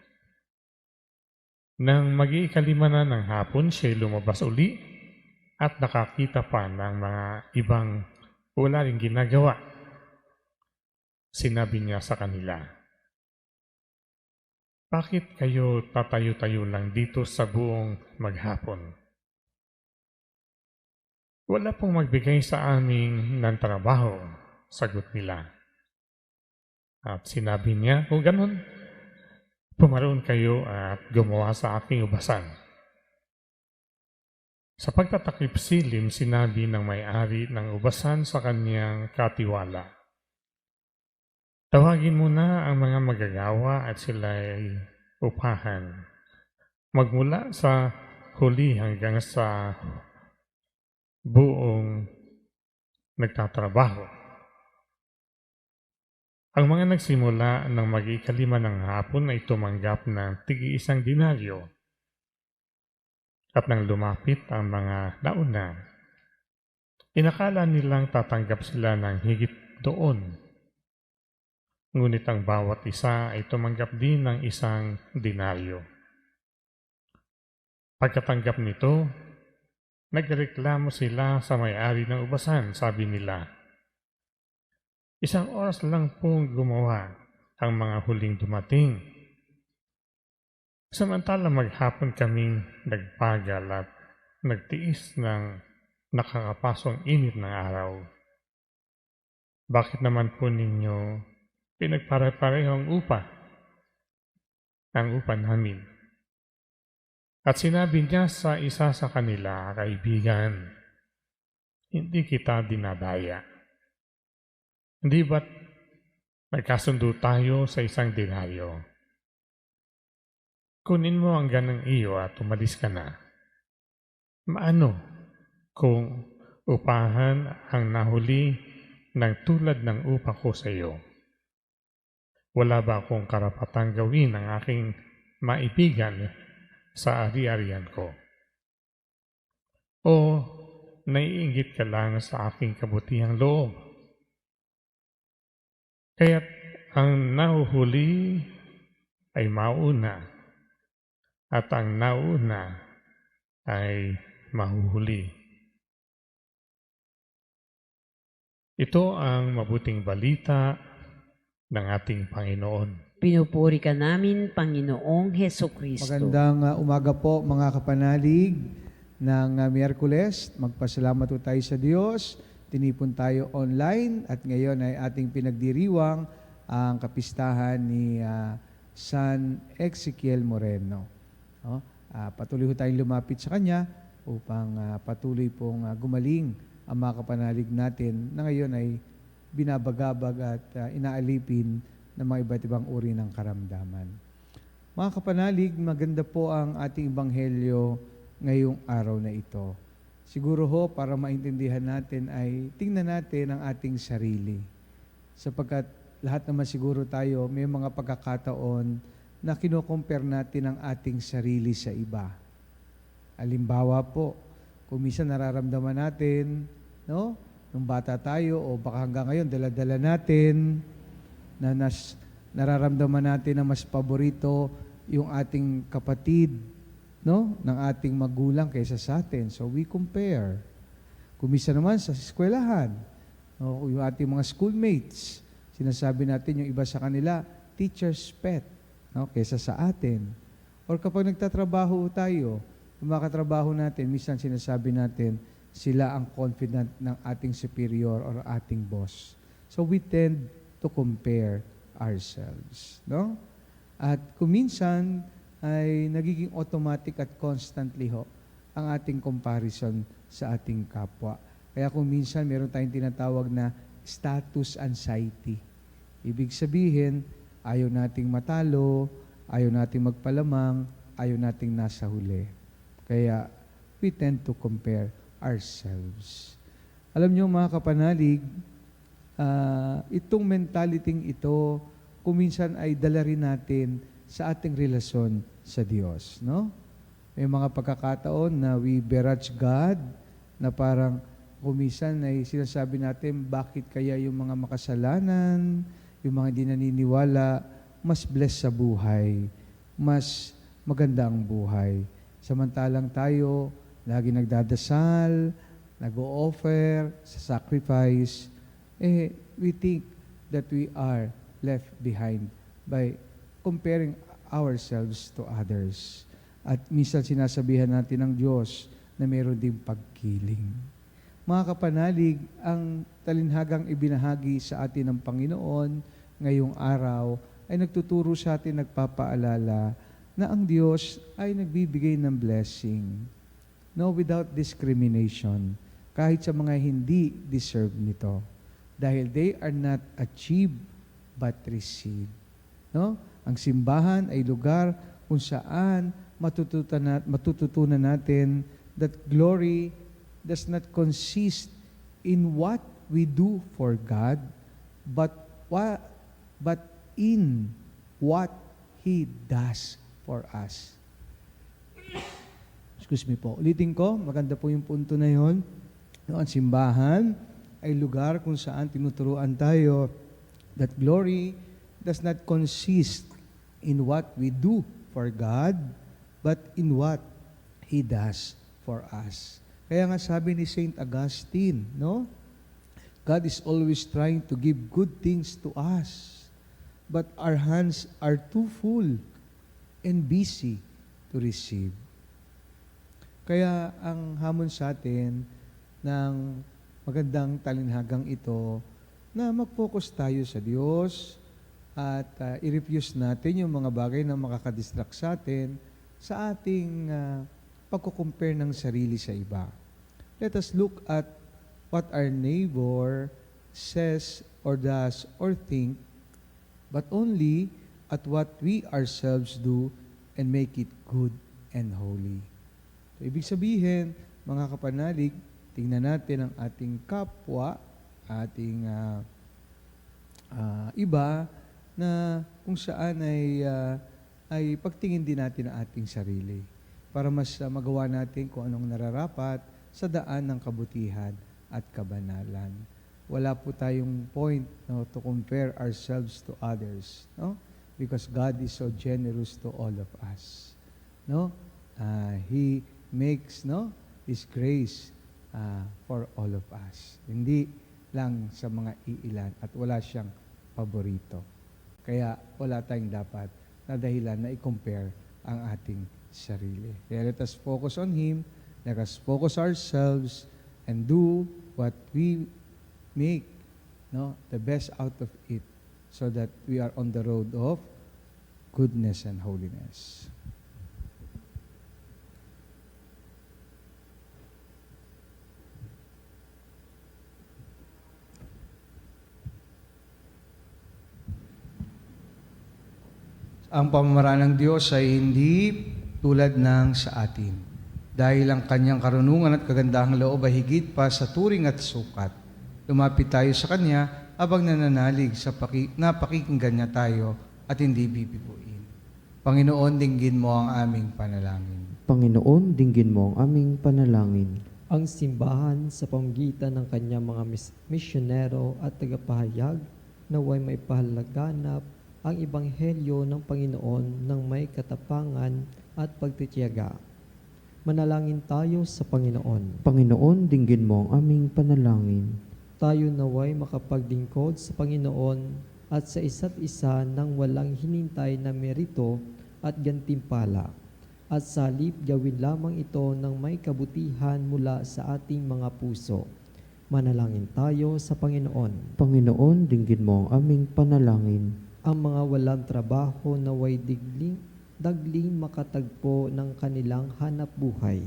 H: Nang mag-iikalima na ng hapon, siya lumabas uli at nakakita pa ng mga ibang wala ring ginagawa. Sinabi niya sa kanila, "Bakit kayo tatayo-tayo lang dito sa buong maghapon? Wala pong magbigay sa amin ng trabaho," sagot nila. At sinabi niya, "Kung ganun, pumaroon kayo at gumawa sa aking ubasan." Sa pagtatakip silim, sinabi ng may-ari ng ubasan sa kanyang katiwala, "Tawagin mo na ang mga magagawa at sila'y upahan, magmula sa huli hanggang sa buong nagtatrabaho." Ang mga nagsimula ng mag-ikalima ng hapon ay tumanggap ng tig-1 denaryo. At nang lumapit ang mga nauna, inakala nilang tatanggap sila ng higit doon. Ngunit ang bawat isa ay tumanggap din ng 1 denaryo. Pagkatanggap nito, nagreklamo sila sa may-ari ng ubasan. Sabi nila, 1 oras lang pong gumawa ang mga huling dumating. Samantala maghapon kaming nagpagal at nagtiis ng nakakapasong init ng araw. Bakit naman po ninyo pinagpare-pareho ang upa namin? At sinabi niya sa isa sa kanila, kaibigan, hindi kita dinadaya. Hindi ba't nagkasundo tayo sa isang denaryo? Kunin mo ang ganang iyo at umalis ka na. Maano kung upahan ang nahuli ng tulad ng upa ko sa iyo? Wala ba akong karapatang gawin ang aking maibigan sa ari-arian ko? O naiinggit ka lang sa aking kabutihang loob? Kaya't ang nahuhuli ay mauna at ang nauna ay mahuhuli. Ito ang mabuting balita ng ating Panginoon.
B: Pinupuri ka namin, Panginoong Heso Kristo.
E: Magandang umaga po mga kapanalig ng Miyerkules. Magpasalamat po tayo sa Diyos. Tinipon tayo online at ngayon ay ating pinagdiriwang ang kapistahan ni San Ezekiel Moreno. Patuloy po tayong lumapit sa Kanya upang patuloy pong gumaling ang mga kapanalig natin na ngayon ay binabagabag at inaalipin ng mga iba't ibang uri ng karamdaman. Mga kapanalig, maganda po ang ating ebanghelyo ngayong araw na ito. Siguro ho, para maintindihan natin ay tingnan natin ang ating sarili. Sapagkat lahat naman siguro tayo may mga pagkakataon na kino-compare natin ang ating sarili sa iba. Halimbawa po, kung minsan nararamdaman natin, no? Nung bata tayo o baka hanggang ngayon dala-dala natin na nararamdaman natin na mas paborito yung ating kapatid, no, ng ating magulang kaysa sa atin. So we compare. Kumisa naman sa eskwelahan, no, yung ating mga schoolmates, sinasabi natin yung iba sa kanila, teacher's pet, no, kaysa sa atin. Or kapag nagtatrabaho tayo, yung mga katrabaho natin, minsan sinasabi natin, sila ang confident ng ating superior or ating boss. So we tend to compare ourselves, no? At kuminsan ay nagiging automatic at constantly ho ang ating comparison sa ating kapwa. Kaya kung minsan meron tayong tinatawag na status anxiety. Ibig sabihin, ayaw nating matalo, ayaw nating magpalamang, ayaw nating nasa huli. Kaya we tend to compare ourselves. Alam niyo mga kapanalig, itong mentality ito, kuminsan ay dala rin natin sa ating relasyon sa Diyos, no? May mga pagkakataon na we begrudge God, na parang kuminsan ay sinasabi natin, bakit kaya yung mga makasalanan, yung mga hindi naniniwala, mas blessed sa buhay, mas maganda ang buhay. Samantalang tayo, lagi nagdadasal, nag-o-offer, sa sacrifice, we think that we are left behind by comparing ourselves to others. At minsan sinasabihan natin ng Diyos na mayroon ding pagkiling. Mga kapanalig, ang talinhagang ibinahagi sa atin ng Panginoon ngayong araw ay nagtuturo sa atin, nagpapaalala na ang Diyos ay nagbibigay ng blessing. No, without discrimination, kahit sa mga hindi deserve nito. Dahil they are not achieved but received. No? Ang simbahan ay lugar kung saan matututunan natin that glory does not consist in what we do for God, but in what He does for us. Excuse me po. Ulitin ko, maganda po yung punto na yun. No, ang simbahan ay lugar kung saan tinuturuan tayo that glory does not consist in what we do for God, but in what He does for us. Kaya nga sabi ni Saint Augustine, no? God is always trying to give good things to us. but our hands are too full and busy to receive. Kaya ang hamon sa atin ng magandang talinhagang ito na mag-focus tayo sa Diyos at i-refuse natin yung mga bagay na makakadistract sa atin sa ating pagkukumpare ng sarili sa iba. Let us look at what our neighbor says or does or think, but only at what we ourselves do and make it good and holy. So, ibig sabihin, mga kapanalig, tingnan natin ang ating kapwa, ating iba, na kung saan ay pagtingin din natin ang ating sarili para mas magawa natin kung anong nararapat sa daan ng kabutihan at kabanalan. Wala po tayong point to compare ourselves to others, no? Because God is so generous to all of us. No? He makes His grace for all of us. Hindi lang sa mga iilan at wala siyang paborito. Kaya wala tayong dapat na dahilan na i-compare ang ating sarili. Kaya let us focus on Him, let us focus ourselves and do what we make the best out of it so that we are on the road of goodness and holiness. Ang pamamaraan ng Diyos ay hindi tulad ng sa atin. Dahil ang kanyang karunungan at kagandahang loob ay higit pa sa turing at sukat. Lumapit tayo sa Kanya habang nananalig sa napakikinggan niya tayo at hindi bibibuin. Panginoon, dinggin mo ang aming panalangin.
F: Panginoon, dinggin mo ang aming panalangin. Ang simbahan sa pamamagitan ng kanyang mga misyonero at tagapahayag naway may pahalaganap ang ebanghelyo ng Panginoon ng may katapangan at pagtitiyaga. Manalangin tayo sa Panginoon. Panginoon, dinggin mo ang aming panalangin. Tayo naway makapagdingkod sa Panginoon at sa isa't isa nang walang hinintay na merito at gantimpala. At salip gawin lamang ito ng may kabutihan mula sa ating mga puso. Manalangin tayo sa Panginoon. Panginoon, dinggin mo ang aming panalangin. Ang mga walang trabaho naway dagling makatagpo ng kanilang hanap buhay.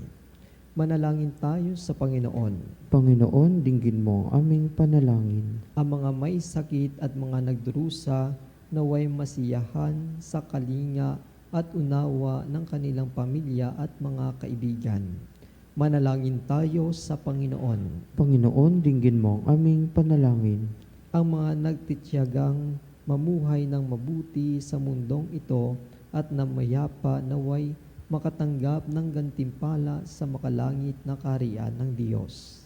F: Manalangin tayo sa Panginoon. Panginoon, dinggin mo ang aming panalangin. Ang mga may sakit at mga nagdurusa naway masiyahan sa kalinga at unawa ng kanilang pamilya at mga kaibigan. Manalangin tayo sa Panginoon. Panginoon, dinggin mo ang aming panalangin. Ang mga nagtitiyagang mamuhay ng mabuti sa mundong ito at na mayapa naway makatanggap ng gantimpala sa makalangit na kaharian ng Diyos.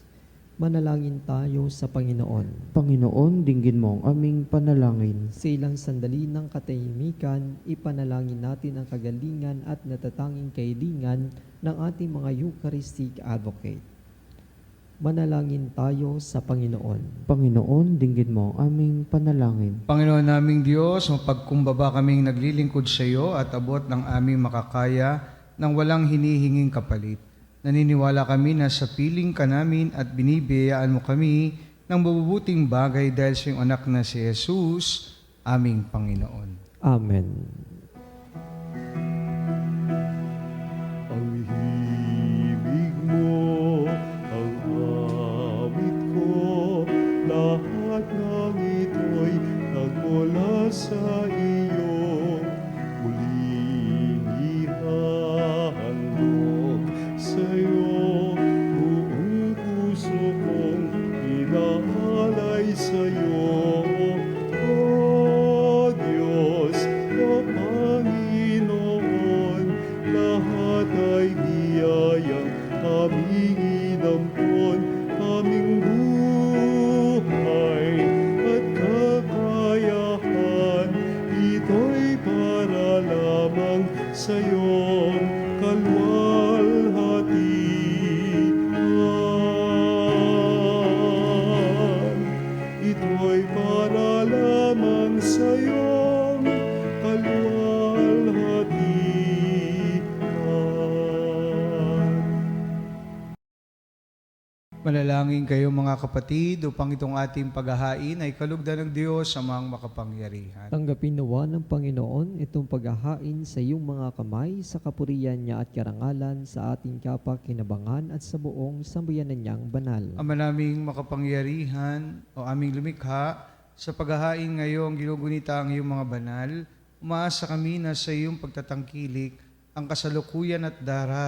F: Manalangin tayo sa Panginoon. Panginoon, dinggin mo ang aming panalangin. Sa ilang sandali ng katahimikan, ipanalangin natin ang kagalingan at natatanging kahilingan ng ating mga Eucharistic Advocate. Manalangin tayo sa Panginoon. Panginoon, dinggin mo ang aming panalangin.
E: Panginoon naming Diyos, mapagkumbaba kaming naglilingkod sa iyo at abot ng aming makakaya ng walang hinihinging kapalit. Naniniwala kami na sa piling ka namin at binibiyayaan mo kami ng mabubuting bagay dahil sa iyong anak na si Jesus, aming Panginoon.
F: Amen.
D: Ang himig mo, ang awit ko, lahat ng ito'y nagmula sa iyo. Muling ihahandog sa iyo, buong puso kong inaalay sa iyo. O Diyos, o Panginoon, lahat ay biyayang aming inampon, aming buhay at kakayahan. Ito'y para lamang sa iyong kalwalhatian. Ito'y para lamang sa iyo.
E: Manalangin kayo mga kapatid upang itong ating paghahain ay kalugdan ng Diyos sa mga makapangyarihan.
F: Tanggapin nawa ng Panginoon itong paghahain sa iyong mga kamay sa kapurihan niya at karangalan sa ating kapakinabangan at sa buong sambayanan niyang banal.
E: Ama naming makapangyarihan o aming lumikha, sa paghahain ngayong ginugunita ang iyong mga banal, umaasa kami na sa iyong pagtatangkilik ang kasalukuyan at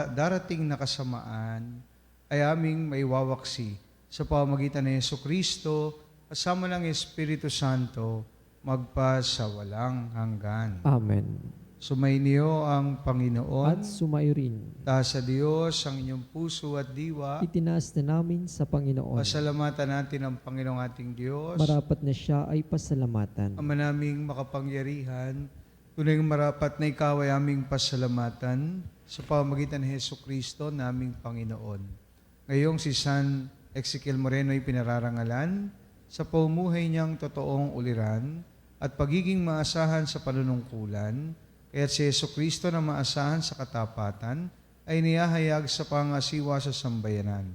E: darating na kasamaan ay aming maiwawaksi sa pamamagitan ng Jesucristo kasama ng Espiritu Santo magpa sa walang hanggan.
F: Amen.
E: Sumainyo ang Panginoon,
F: At sumayo rin.
E: taas sa Diyos ang inyong puso at diwa.
F: Itinaas na namin sa Panginoon.
E: Pasalamatan natin ang Panginoong ating Diyos.
F: Marapat na siya ay pasalamatan.
E: Ama naming makapangyarihan, tunay marapat na ikaw ay aming pasalamatan sa pamamagitan ng Jesucristo naming Panginoon. Ngayong si San Ezekiel Moreno ay pinararangalan sa pamumuhay niyang totoong uliran at pagiging maasahan sa panunungkulan, kaya't si Jesucristo na maasahan sa katapatan ay niyahayag sa pangasiwa sa sambayanan.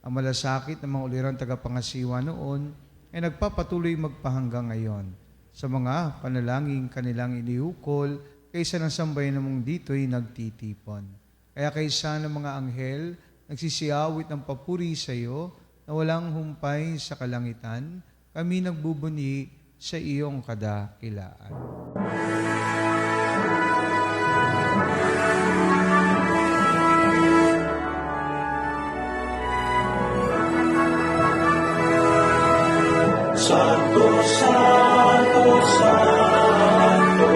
E: Ang malasakit ng mga ulirang tagapangasiwa noon ay nagpapatuloy magpahanggang ngayon sa mga panalangin kanilang iniukol kaysa ng sambayan mong dito'y nagtitipon. Kaya kaysa ng mga anghel, nagsisiawit ng papuri sa iyo na walang humpay sa kalangitan, kami nagbubuni sa iyong kadakilaan.
D: Santo, Santo, Santo,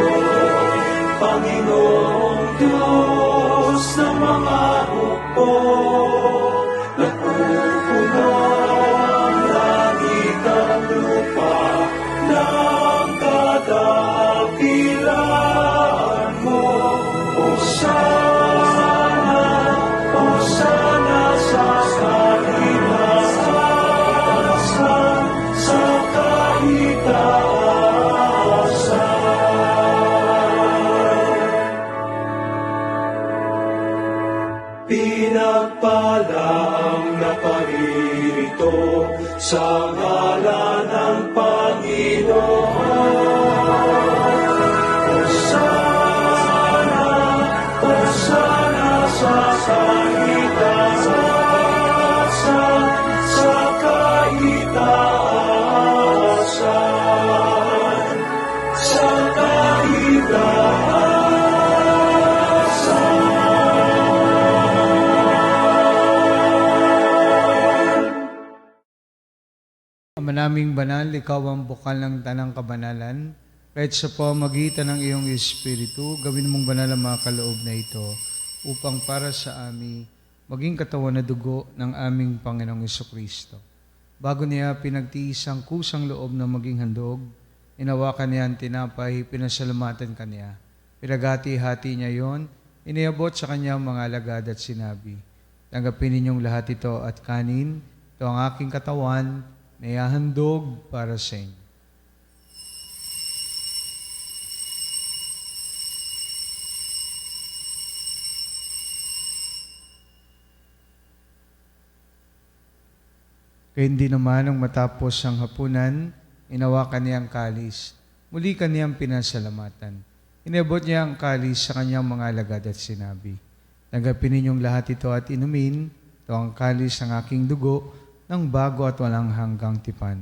D: Panginoong Diyos ng mga hukbo, nagpupuno ang langit at lupa ng kadakilaan mo. Hosana, Hosana sa kahitaasan, sa kahitaasan. Pinagpala ang naparirito sa ngalan ng Panginoon. Hosana, Hosana sa kahitaasan, sa kahitaasan, sa kahitaasan.
E: Ama naming banal, ikaw ang bukal ng tanang kabanalan, kahit sa pamagitan ng iyong Espiritu, gawin mong banal ang mga kaloob na ito, upang para sa amin, maging katawan na dugo ng aming Panginoong Jesucristo. Bago niya pinagtiis ang kusang loob na maging handog, inawakan niya ang tinapay, pinasalamatan kaniya. Pinagati-hati niya yon, iniabot sa kanyang mga alagad at sinabi, tanggapin ninyong lahat ito at kanin, ito ang aking katawan, na ihahandog para sa inyo. Kaya hindi naman nang matapos ang hapunan, inawakan niya ang kalis. Muli kaniyang pinasalamatan. Inabot niya ang kalis sa kanyang mga alagad at sinabi, tanggapin ninyong lahat ito at inumin, ito ang kalis ng aking dugo, ng bago at walang hanggang tipan.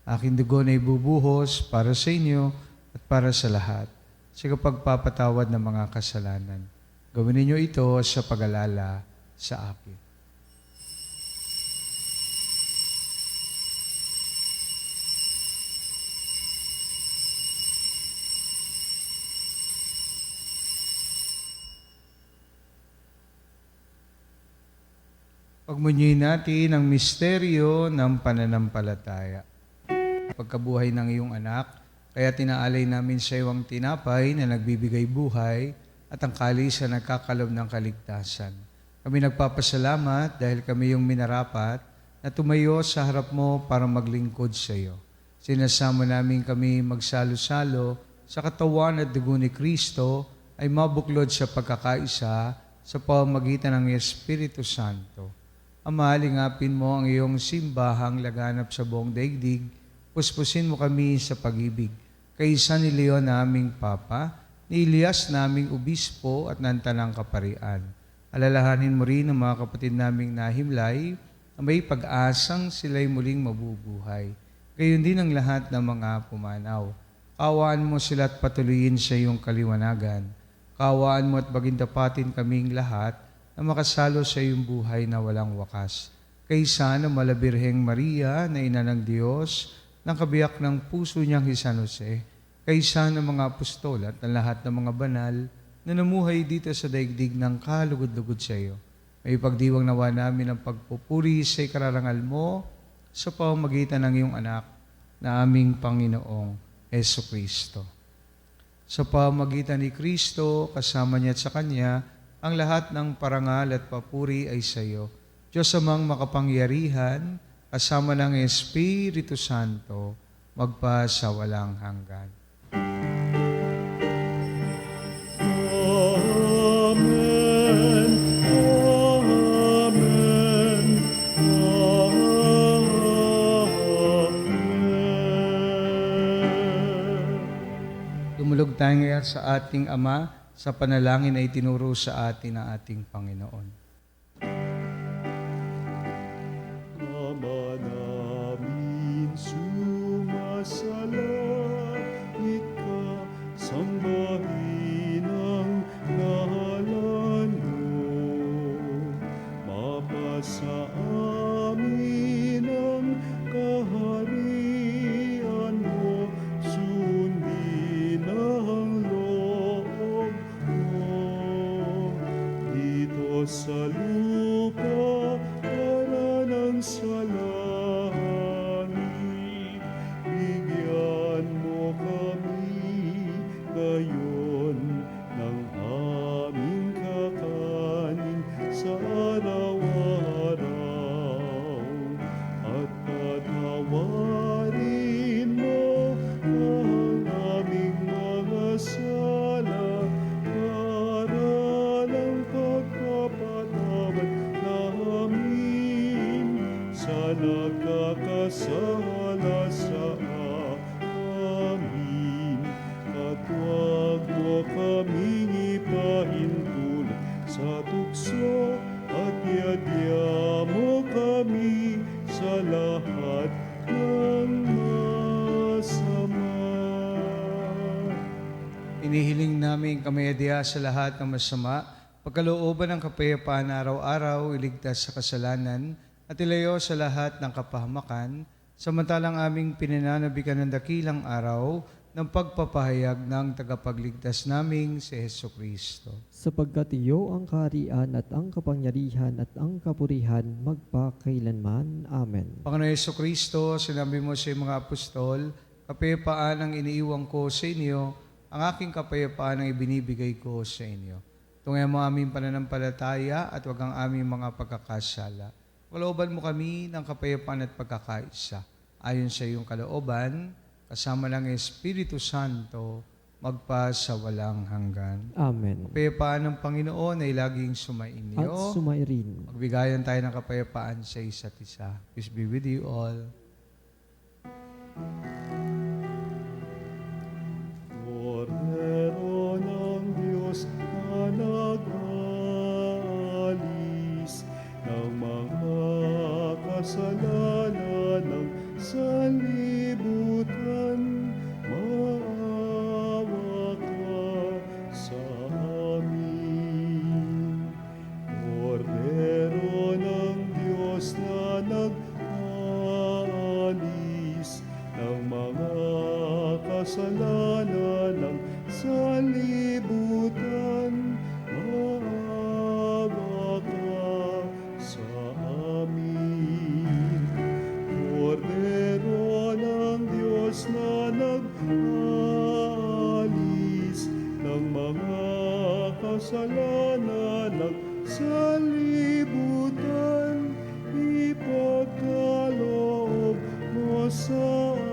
E: Aking dugo na ibubuhos para sa inyo at para sa lahat, sa kapagpapatawad ng mga kasalanan. Gawin ninyo ito sa pag-alala sa akin. Pagmunyi natin ang misteryo ng pananampalataya. Pagkabuhay ng iyong anak, kaya tinaalay namin sa iyo ang tinapay na nagbibigay buhay at ang kalis na nagkakalob ng kaligtasan. Kami nagpapasalamat dahil kami yung minarapat na tumayo sa harap mo para maglingkod sa iyo. Sinasama namin kami magsalo-salo sa katawan at dugo ni Kristo ay mabuklod sa pagkakaisa sa pamamagitan ng Espiritu Santo. Ama, lingapin mo ang iyong simbahang laganap sa buong daigdig. Puspusin mo kami sa pag-ibig. Kaysa ni Leon naming Papa, ni Elias naming Obispo at ng Tanang Kaparian. Alalahanin mo rin ang mga kapatid naming nahimlay na may pag-asang sila'y muling mabubuhay. Gayon din ang lahat ng mga pumanaw. Kawaan mo sila at patuloyin sa iyong kaliwanagan. Kawaan mo at bagindapatin kaming lahat na makasalo sa iyong buhay na walang wakas. Kaysa na Malabirheng Maria na ina ng Diyos, ng kabiyak ng puso niyang si San Jose, kaysa ng mga apostol at ng lahat ng mga banal na namuhay dito sa daigdig ng kalugod-lugod sa iyo. May pagdiwang nawa namin ang pagpupuri sa ikararangal mo sa pamamagitan ng iyong anak na aming Panginoong Jesucristo. Sa pamamagitan ni Kristo, kasama niya at sa Kanya, ang lahat ng parangal at papuri ay sa iyo. Diyos amang makapangyarihan, kasama ng Espiritu Santo, magpa sa walang hanggan.
D: Amen. Amen. Amen.
E: Dumulog tayo ngayon sa ating Ama, sa panalangin ay tinuro sa atin ng ating Panginoon.
D: Ama namin, sumasalangit ka, sambahin ang ngalan mo. Mapasa amin ang kaharian mo, sundin ang loob mo. Dito sa lupa, para ng sa langit, bigyan mo kami ngayon ng aming kakanin sa araw-araw, at patawarin mo ang aming mga sala, para ng pagpapatawad namin sa nagkakasala sa amin. At huwag mo kaming ipahintulot sa tukso, at iadya mo kami sa lahat ng masama.
E: Inihiling namin kamayadya sa lahat ng masama, pagkalooban ng kapayapaan araw-araw, iligtas sa kasalanan, at ilayo sa lahat ng kapahamakan, samantalang aming pinananabikan ng dakilang araw ng pagpapahayag ng tagapagligtas naming si Jesucristo.
F: Sapagkat iyo ang kaharian at ang kapangyarihan at ang kapurihan magpakailanman. Amen.
E: Panginoon Jesucristo, sinabi mo sa mga apostol, kapayapaan ang iniiwan ko sa inyo, ang aking kapayapaan ang ibinibigay ko sa inyo. Tungayan mo aming pananampalataya at wag ang aming mga pagkakasala. Kalooban mo kami ng kapayapaan at pagkakaisa. Ayon sa iyong kalooban, kasama ng Espiritu Santo, magpa sa walang hanggan.
F: Amen.
E: Kapayapaan ng Panginoon ay laging sumainyo.
F: At sumairin.
E: Magbigayan tayo ng kapayapaan sa isa't isa. Peace be with you all.
D: Kordero ng Diyos na nag-alis ng mga kasalanan ng sanlibutan, maawa ka sa amin. Kordero ng Diyos na nag-alis ng mga kasalanan ng sanlibutan, maawa ka sa amin. Kordero ng Diyos na nag-alis ng mga kasalanan ng sanlibutan, ipagkaloob mo sa amin.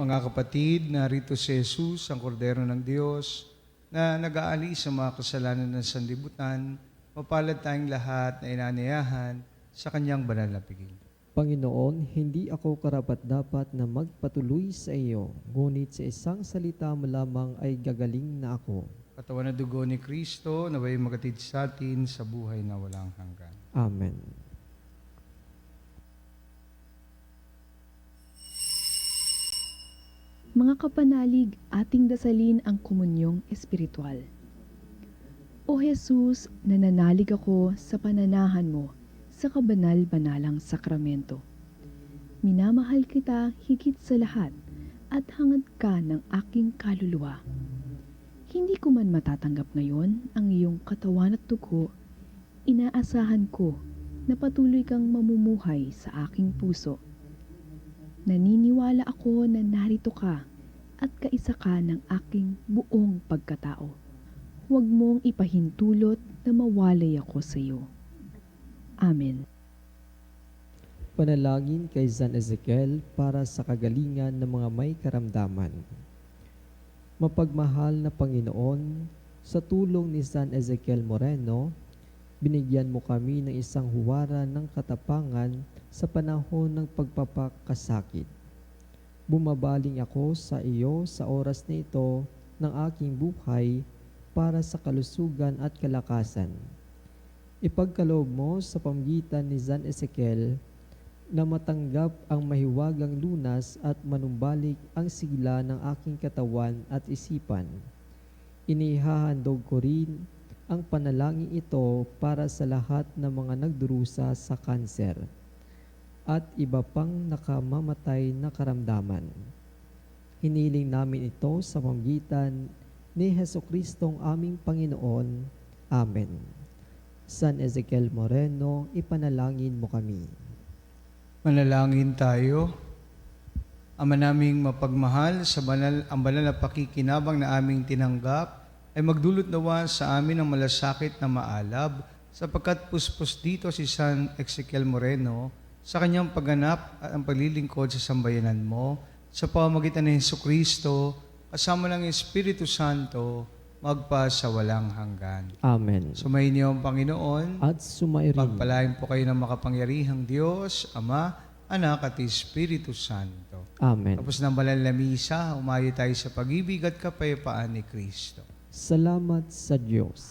E: Mga kapatid, narito si Jesus, ang kordero ng Diyos, na nag-aalis sa mga kasalanan ng sanlibutan. Mapalad tayong lahat na inanayahan sa kanyang banal na piging.
F: Panginoon, hindi ako karapat-dapat na magpatuloy sa iyo, ngunit sa isang salita mo lamang ay gagaling na ako.
E: Katawan na dugo ni Kristo, naway magatid sa atin sa buhay na walang hanggan.
F: Amen.
I: Mga kapanalig, ating dasalin ang komunyong espiritual. O Jesus, nananalig ako sa pananahan mo sa kabanal-banalang sakramento. Minamahal kita higit sa lahat at hangad ka ng aking kaluluwa. Hindi ko man matatanggap ngayon ang iyong katawan at dugo, inaasahan ko na patuloy kang mamumuhay sa aking puso. Naniniwala ako na narito ka at kaisa ka ng aking buong pagkatao. Huwag mong ipahintulot na mawalay ako sa iyo. Amen.
F: Panalangin kay San Ezekiel para sa kagalingan ng mga may karamdaman. Mapagmahal na Panginoon, sa tulong ni San Ezekiel Moreno, binigyan mo kami ng isang huwaran ng katapangan sa panahon ng pagpapakasakit. Bumabaling ako sa iyo sa oras na ito ng aking buhay para sa kalusugan at kalakasan. Ipagkaloob mo sa pamamagitan ni San Ezekiel na matanggap ang mahiwagang lunas at manumbalik ang sigla ng aking katawan at isipan. Inihahandog ko rin ang panalangin ito para sa lahat ng mga nagdurusa sa kanser at iba pang nakamamatay na karamdaman. Hiniling namin ito sa pamamagitan ni Jesucristong aming Panginoon. Amen. San Ezekiel Moreno, ipanalangin mo kami.
E: Manalangin tayo. Ama naming mapagmahal, ang banal na pakikinabang na aming tinanggap ay magdulot nawa sa amin ng malasakit na maalab sapagkat puspos dito si San Ezekiel Moreno sa kanyang pagganap at ang paglilingkod sa sambayanan mo sa pamamagitan ni Jesucristo kasama ng Espiritu Santo magpa sa walang hanggan.
F: Amen.
E: Sumayin niyo ang Panginoon.
F: At sumairin.
E: Pagpalain po kayo ng makapangyarihang Diyos, Ama, Anak at Espiritu Santo.
F: Amen.
E: Tapos ng banal na misa, umayo tayo sa pag-ibig at kapayapaan ni Kristo.
F: Salamat sa Diyos.